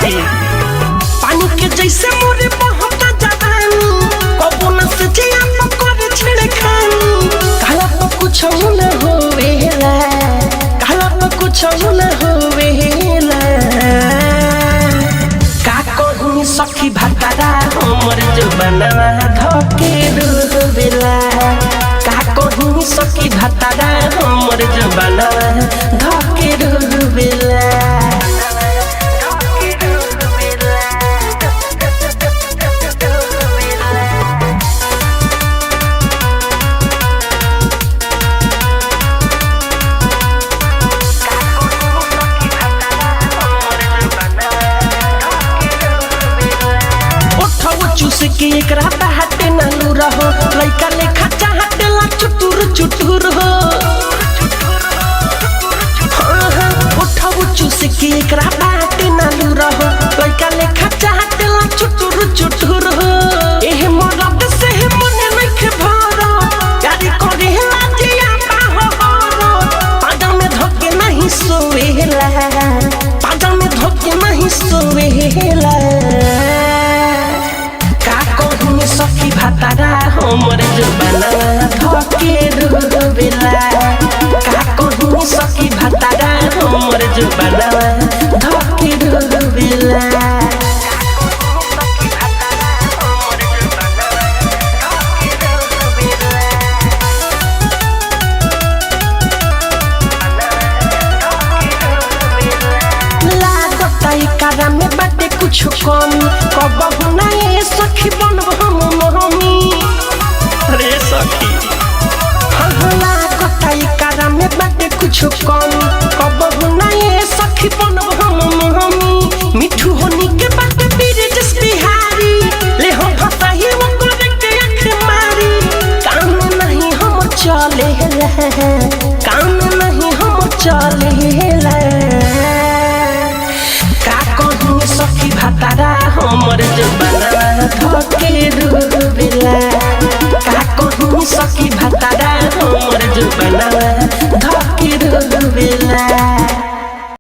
सखी पानी के जैसे मोरे बहता जवानी कबो न से जिया पकड़ छेड़े खानी कहला तो कुछ न होवेला कहला तो कुछ न होवेला का कहूं सखी भतारा हमर जुबानवा धके डुबेला का कहूं सखी भतारा हमर जुबानवा धके डुबेला चूसे के एक रात हटे नलू रहो लइका लेखा चाहते ला चुटुर चुटुर हो उठाओ चूसे के एक रात हटे नलू रहो लइका लेखा चाहते ला चुटुर चुटुर हो एहे मरद से हे मने नइखे भरो गाड़ी करे लाजिया बाहो हो पाजा में धोके नहीं सोवेला पाजा में धोके नहीं सोवेला सखी भतारा हमर जुबानवा धके डुबेला का कहूं सखी भतारा हमर जुबानवा धके डुबेला लागत ई कारा में बाटे कुछ कम कबहु ना ये सखी बनब हम मोहमी रे सखी लागत ई कारा में बाटे कुछ कम कबहु ना ये सखी बनब हम मोहमी मिठू होनी के बाटे बीरजस बिहारी ले हम फसाही वो करे के आँख मारी काम नहीं हम चले काम नहीं हम चले सखी भतारा हमर जुबानवा